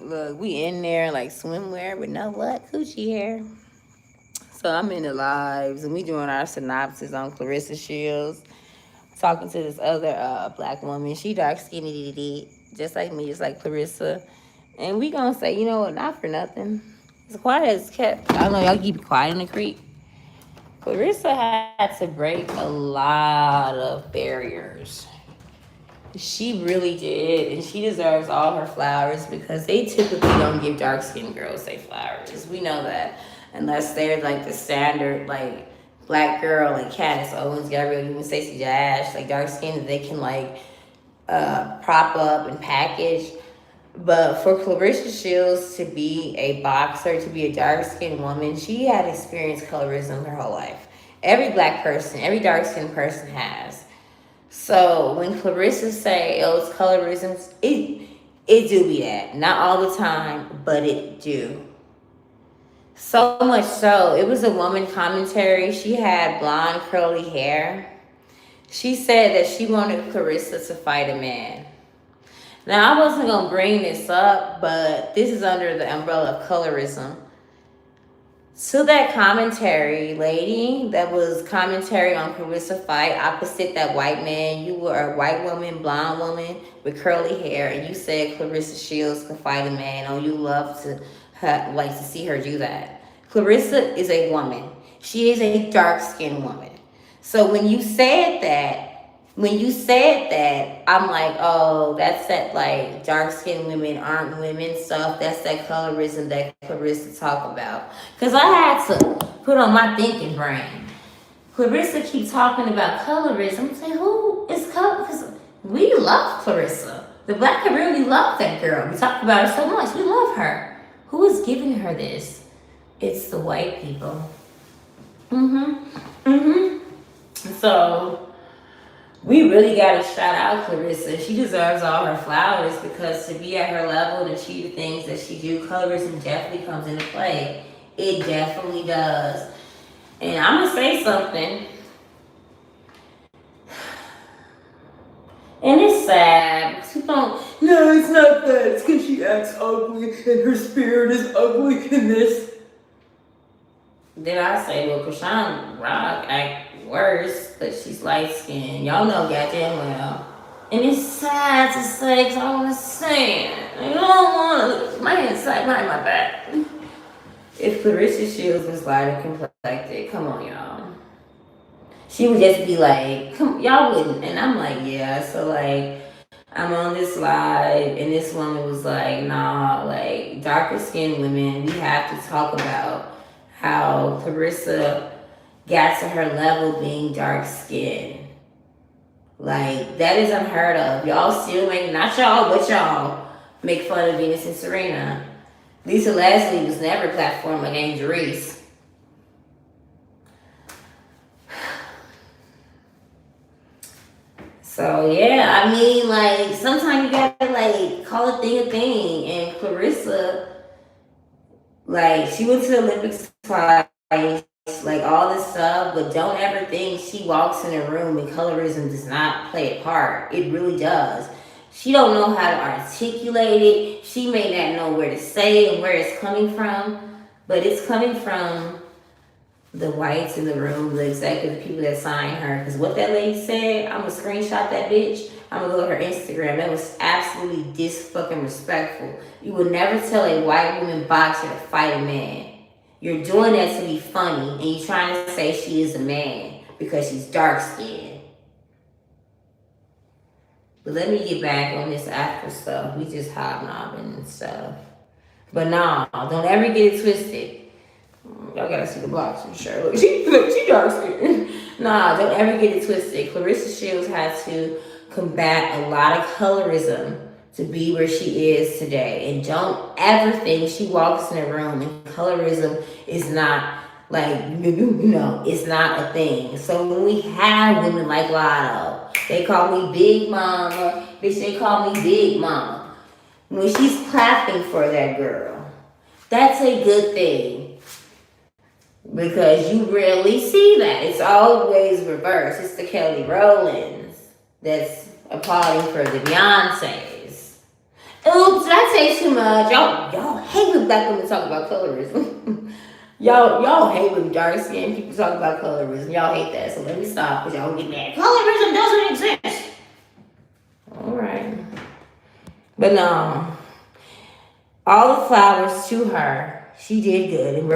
Look, we in there like swimwear with no what? Coochie hair. So I'm in the lives and we doing our synopsis on Clarissa Shields. Talking to this other black woman. She dark skinny, just like me, just like Clarissa. And we gonna say, you know what, not for nothing. As quiet as kept. I know y'all keep it quiet in the creek. Clarissa had to break a lot of barriers. She really did, and she deserves all her flowers because they typically don't give dark skinned girls their flowers. We know that, unless they're like the standard like black girl like Candace Owens, Gabrielle Union, Stacey Dash, like dark skinned that they can like prop up and package. But for Clarissa Shields to be a boxer, to be a dark skinned woman, she had experienced colorism her whole life. Every black person, every dark skinned person has. So when Clarissa say, "Oh, it's colorism," it do be that. Not all the time, but it do. So much so, it was a woman commentary. She had blonde curly hair. She said that she wanted Clarissa to fight a man. Now I wasn't gonna bring this up, but this is under the umbrella of colorism. So that commentary, lady, that was commentary on Clarissa fight opposite that white man. You were a white woman, blonde woman with curly hair, and you said Clarissa Shields could fight a man. Oh, you love to like to see her do that. Clarissa is a woman. She is a dark skinned woman. So when you said that, I'm like, oh, that's that like dark skinned women aren't women stuff. That's that colorism that Clarissa talk about. Cause I had to put on my thinking brain. Clarissa keep talking about colorism. Say, who is color? Cause we love Clarissa. The black community love that girl. We talk about her so much. We love her. Who is giving her this? It's the white people. So we really gotta shout out Clarissa. She deserves all her flowers because to be at her level and achieve the things that she do, colorism definitely comes into play. It definitely does. And I'm gonna say something, and it's sad because people don't. No, it's not that. It's because she acts ugly and her spirit is ugly in this. Then I say, well, Krishan Rock act worse, but she's light skinned. Y'all know goddamn well. And it's sad to say, because I want to say it. I don't want to. My inside behind my back. If Clarissa Shields was lighter complected, come on, y'all. She would just be like, come, y'all wouldn't. And I'm like, yeah. So, like, I'm on this live, and this woman was like, nah, like, darker skinned women, we have to talk about how Clarissa got to her level being dark skinned. Like, that is unheard of. Y'all still make, not y'all, but y'all, make fun of Venus and Serena. Lisa Leslie was never platformed like Angel Reese. So, yeah, I mean, like, sometimes you gotta, like, call a thing. And Clarissa, like, she went to the Olympics twice, like all this stuff, but don't ever think she walks in a room and colorism does not play a part. It really does. She don't know how to articulate it. She may not know where to say it and where it's coming from, but it's coming from the whites in the room, the executive people that signed her. Because what that lady said, I'm gonna screenshot that bitch. I'm gonna go to her Instagram. That was absolutely disrespectful. You would never tell a white woman boxer to fight a man. You're doing that to be funny, and you're trying to say she is a man because she's dark skinned. But let me get back on this after stuff. We just hobnobbing and stuff. But nah, don't ever get it twisted. Y'all gotta see the blocks for sure. Look, she dark skinned. Nah, don't ever get it twisted. Clarissa Shields had to combat a lot of colorism to be where she is today. And don't ever think she walks in a room and colorism is not like, it's not a thing. So when we have women like Lotto, they call me Big Mama. Bitch, they call me Big Mama. When she's clapping for that girl, that's a good thing. Because you rarely see that. It's always reversed. It's the Kelly Rowlands that's applauding for the Beyonces. Oops, did I say too much. Y'all hate when black women talk about colorism. y'all hate when dark skinned people talk about colorism. Y'all hate that. So let me stop because y'all get mad. Colorism doesn't exist. All right. But no, all the flowers to her. She did good. And